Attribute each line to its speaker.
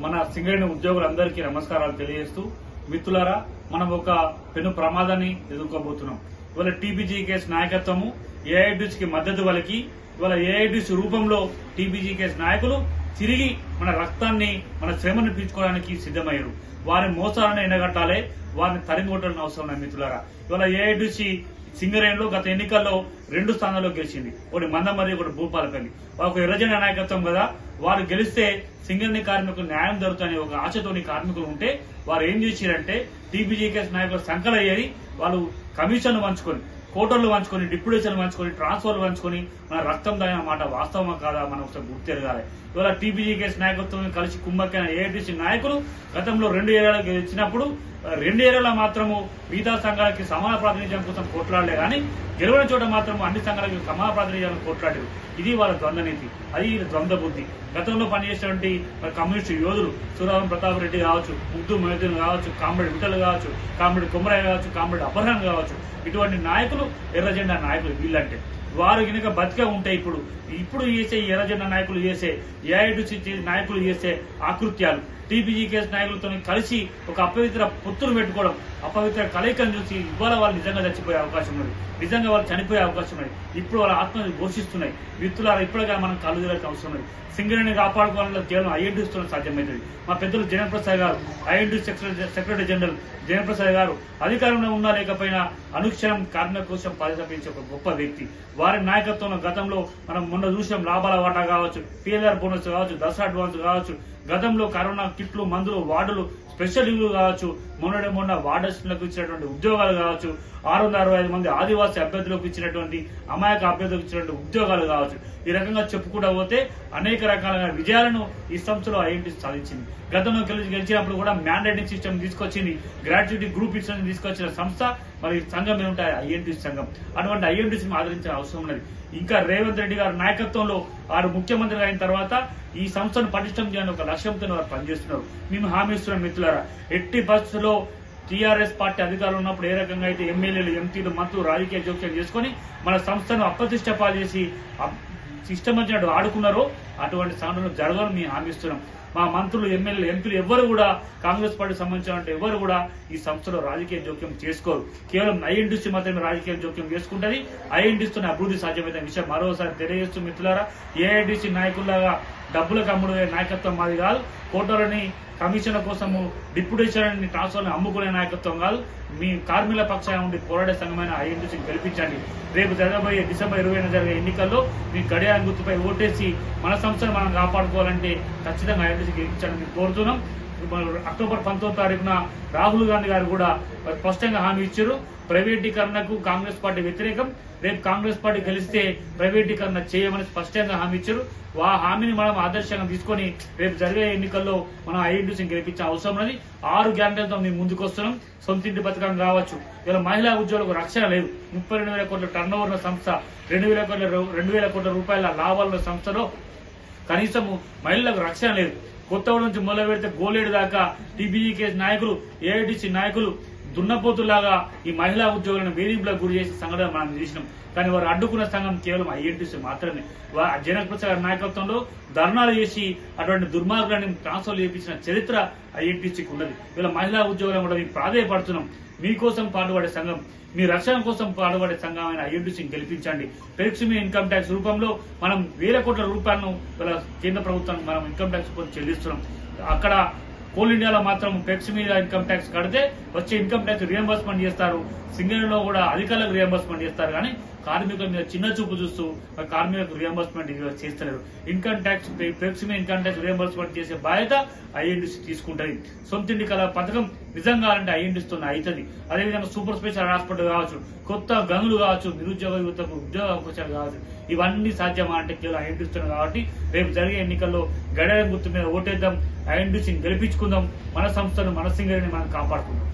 Speaker 1: మన సింగరేణి ఉద్యోగులందరికీ నమస్కారాలు తెలియజేస్తూ, మిత్రులారా, మనం ఒక పెను ప్రమాదాన్ని ఎదుర్కోబోతున్నాం. ఇవాళ టీబీజీకేఎస్ నాయకత్వము ఏఐటీసీకి మద్దతు పలికి ఇవాళ ఏఐటీసీ రూపంలో టీబీజీకేఎస్ నాయకులు తిరిగి మన రక్తాన్ని, మన శ్రమను పీల్చుకోవడానికి సిద్దమయ్యారు. వారి మోసాలను ఎండగట్టాలి, వారిని తరిమి కొట్టాల్సిన అవసరం లేదు. మిత్రులారా, ఇవాళ ఏఐటీసీ సింగరేణిలో గత ఎన్నికల్లో 2 స్థానాల్లో గెలిచింది. ఒకటి మందమరి, ఒకటి భూపాలపల్లి. వాళ్ళకు ఎర్రజెండా నాయకత్వం కదా, వారు గెలిస్తే సింగరేణి కార్మికులు న్యాయం జరుగుతుందని ఒక ఆశతోని కార్మికులు ఉంటే వారు ఏం చేశారంటే టీబీజీకేఎస్ నాయకులు సంకలయ్యేది. వాళ్ళు కమిషన్లు పంచుకొని, కోటర్లు పంచుకొని, డిప్యూటేషన్లు పంచుకొని, ట్రాన్స్ఫర్లు పంచుకొని మన రక్తం దాని మాట వాస్తవమా కాదా మనం ఒకసారి గుర్తెరగాలి. ఇవాళ టీబీజీకేఎస్ నాయకత్వం కలిసి కుమ్మక్కైన ఏఐటీసీ నాయకులు గతంలో 2 ఏరియాలకు గెలిచినప్పుడు 2 ఏరియాలో మాత్రము మిగతా సంఘాలకి సమాన ప్రాతినిధ్యం కోసం కొట్లాడలే కానీ గెలవని చోట మాత్రం అన్ని సంఘాలకి సమాన ప్రాతినిధ్యాలను కొట్లాడారు. ఇది వాళ్ళ ద్వంద్వ నీతి, అది ద్వంద్వ బుద్ధి. గతంలో పనిచేసినటువంటి కమ్యూనిస్టు యోధులు సూరారం ప్రతాప్ రెడ్డి కావచ్చు, ముగ్ధు మొహిద్దీన్ కావచ్చు, కామ్రేడ్ విఠల్ కావచ్చు, కామ్రేడ్ కుమరయ్య కావచ్చు, కామ్రేడ్ అపహరణ కావచ్చు, ఇటువంటి నాయకులు ఎర్రజెండా నాయకులు. వీళ్ళంటే వారు కనుక బతికే ఉంటే ఇప్పుడు చేసే ఎర్రజెండా నాయకులు చేసే, ఏఐటీసీ నాయకులు చేసే ఆకృత్యాలు, టీబీజీకేఎస్ నాయకులతో కలిసి ఒక అపవిత్ర పొత్తులు పెట్టుకోవడం, అపవిత్ర కలయికను చూసి ఇవాళ వాళ్ళు నిజంగా చచ్చిపోయే అవకాశం ఉన్నది, నిజంగా వాళ్ళు చనిపోయే అవకాశం ఉన్నది. ఇప్పుడు వాళ్ళ ఆత్మని ఘోషిస్తున్నాయి. మిత్రులారా, ఇప్పటిగా మనం కళ్ళు తిరగక అవసరం ఉన్నది. సింగరేణిని కాపాడుకోవాలని కేవలం ఐఎన్టీసీతో సాధ్యమవుతుంది. మా పెద్దలు జయప్రసాద్ గారు, ఐఎన్టీసీ సెక్రటరీ జనరల్ జయప్రసాద్ గారు అధికారంలో ఉన్నా లేకపోయినా అనుక్షణం కార్మిక కోసం పరితపించే ఒక గొప్ప వ్యక్తి. వారి నాయకత్వంలో గతంలో మనం మొన్న చూసాం, లాభాల వాటా కావచ్చు, పిఎల్ఆర్ బోనస్ కావచ్చు, దసరా అడ్వాన్స్ కావచ్చు, గతంలో కరోనా కిట్లు, మందులు, వార్డులు, స్పెషల్ లీవ్లు కావచ్చు, మొన్న వార్డర్స్లకు ఇచ్చినటువంటి ఉద్యోగాలు కావచ్చు, 665 మంది ఆదివాసీ అభ్యర్థులకు ఇచ్చినటువంటి, అమాయక అభ్యర్థులకు ఇచ్చినటువంటి ఉద్యోగాలు కావచ్చు, ఈ రకంగా చెప్పుకుంటూ పోతే అనేక రకాలైన విజయాలను ఈ సంస్థలో ఐఎన్టీసీ సాధించింది. గతంలో గెలిచినప్పుడు కూడా మ్యాండేటింగ్ సిస్టమ్ తీసుకొచ్చింది, గ్రాట్యుటీ గ్రూప్ ఇన్సూరెన్స్ తీసుకొచ్చిన సంస్థ మరి సంఘం ఏముంటాయి, ఐఎన్టీసీ సంఘం. అటువంటి ఐఎన్టీసీని ఆదరించిన అవసరం ఉన్నది. ఇంకా రేవంత్ రెడ్డి గారి నాయకత్వంలో వారు ముఖ్యమంత్రి అయిన తర్వాత ఈ సంస్థను పటిష్టం చేయాలని ఒక లక్ష్యంతో వారు పనిచేస్తున్నారు. మేము హామీ ఇస్తున్నాం మిత్రులారా, ఎట్టి పరిస్థితుల్లో టీఆర్ఎస్ పార్టీ అధికారంలో ఉన్నప్పుడు ఏ రకంగా అయితే ఎమ్మెల్యేలు, ఎంపీలు, మంత్రులు రాజకీయ జోక్యం చేసుకుని మన సంస్థను అప్రతిష్ట పాలు చేసి ఇష్టం వచ్చినట్టు ఆడుకున్నారో అటువంటి సంఘటనలు జరగాలని మేము హామీ ఇస్తున్నాం. మా మంత్రులు, ఎమ్మెల్యేలు, ఎంపీలు ఎవ్వరు కూడా కాంగ్రెస్ పార్టీకి సంబంధించిన ఎవరు కూడా ఈ సంస్థలో రాజకీయ జోక్యం చేసుకోరు. కేవలం ఐఎన్టీసీ మాత్రమే రాజకీయ జోక్యం చేసుకుంటుంది. ఐఎన్టీసీతో అభివృద్ధి సాధ్యమైన విషయం మరోసారి తెలియజేస్తూ, మిత్రులారా, ఏఐటీసీ నాయకుల్లాగా డబ్బులకు అమ్ముడు నాయకత్వం మాది కాదు. కోటలని కమిషన్ల కోసము, డిప్యూటేషన్ ట్రాన్స్ఫర్ని అమ్ముకునే నాయకత్వం కాదు. మీ కార్మికుల పక్షాన ఉండి పోరాడే సంఘమైన ఐఎన్టీసీని గెలిపించండి. రేపు జరగబోయే డిసెంబర్ 20న జరిగే ఎన్నికల్లో మీ గడియారం గుర్తుపై ఓటేసి మన సంస్థను మనం కాపాడుకోవాలంటే ఖచ్చితంగా ఐఎన్టీసీ గెలిపించాలని కోరుతున్నాం. అక్టోబర్ 19వ తారీఖున రాహుల్ గాంధీ గారు కూడా స్పష్టంగా హామీ ఇచ్చారు, ప్రైవేటీకరణకు కాంగ్రెస్ పార్టీ వ్యతిరేకం, రేపు కాంగ్రెస్ పార్టీ గెలిస్తే ప్రైవేటీకరణ చేయమని స్పష్టంగా హామీ ఇచ్చారు. ఆ హామీని మనం ఆదర్శంగా తీసుకొని రేపు జరిగే ఎన్నికల్లో మనం ఐఎన్టీసీని గెలిపించే అవసరం ఉన్నది. 6 గ్యారంటీలతో మేము ముందుకు వస్తున్నాం. సొంతింటి పథకం కావచ్చు, ఇలా మహిళా ఉద్యోగులకు రక్షణ లేదు. 32,000 కోట్ల టర్నోవర్ ఉన్న సంస్థ, 2,000 కోట్ల రూపాయల లాభాలున్న సంస్థలో కనీసం మహిళలకు రక్షణ లేదు. కొత్తగూడ నుంచి మొదలు పెడితే గోలేడు దాకా టీబీజీకేఎస్ నాయకులు, ఏఐటీసీ నాయకులు దున్నపోతులాగా ఈ మహిళా ఉద్యోగులను వేధింపులకు గురి చేసే సంఘటన మనం చూసినాం. కానీ వారు అడ్డుకున్న సంఘం కేవలం ఐఎన్టీసీ మాత్రమే. జనప్రసాద్ గారి నాయకత్వంలో ధర్నాలు చేసి అటువంటి దుర్మార్గాన్ని ట్రాన్స్ఫర్ చేయించిన చరిత్ర ఐఎన్టీసీకి ఉన్నది. ఇలా మహిళా ఉద్యోగులను కూడా మేము ప్రాధేయపడుతున్నాం. మీకోసం పాటుపడే సంఘం, మీ రక్షణ కోసం పాటుపడే సంఘమైన ఐఎన్టీసీని గెలిపించండి. పెరిక్స్ మీద ఇన్కమ్ ట్యాక్స్ రూపంలో మనం 1000 కోట్ల రూపాయలను కేంద్ర ప్రభుత్వానికి మనం ఇన్కమ్ ట్యాక్స్ కోసం చెల్లిస్తున్నాం. అక్కడ కోల్ ఇండియాలో మాత్రం పెక్స్ మీద ఇన్కమ్ ట్యాక్స్ కడితే వచ్చే ఇన్కమ్ ట్యాక్స్ రియంబర్స్మెంట్ చేస్తారు. సింగరేణిలో కూడా అధికారులకు రియంబర్స్మెంట్ చేస్తారు. కానీ కార్మికుల మీద చిన్న చూపు చూస్తూ కార్మికులకు రియంబర్స్మెంట్ చేస్తలేరు. ఇన్కమ్ ట్యాక్స్, పెక్స్ మీద ఇన్కమ్ ట్యాక్స్ రియంబర్స్మెంట్ చేసే బాధ్యత ఐఎన్టీసీ తీసుకుంటుంది. సొంతింటి కళ పథకం నిజంగా అంటే ఐఎన్టీసీతో అవుతుంది. అదేవిధంగా సూపర్ స్పెషల్ హాస్పిటల్ కావచ్చు, కొత్త గనులు కావచ్చు, నిరుద్యోగ యువతకు ఉద్యోగ అవకాశాలు కావచ్చు, ఇవన్నీ సాధ్యమా అంటే కేవలం ఐఎన్టీసీతో. కాబట్టి రేపు జరిగే ఎన్నికల్లో గడియారం గుర్తు మీద ఓటేద్దాం, ఐఎన్టీసీని గెలిపించుకుందాం, మన సంస్థను, మన సింగరేణిని మనం కాపాడుకుందాం.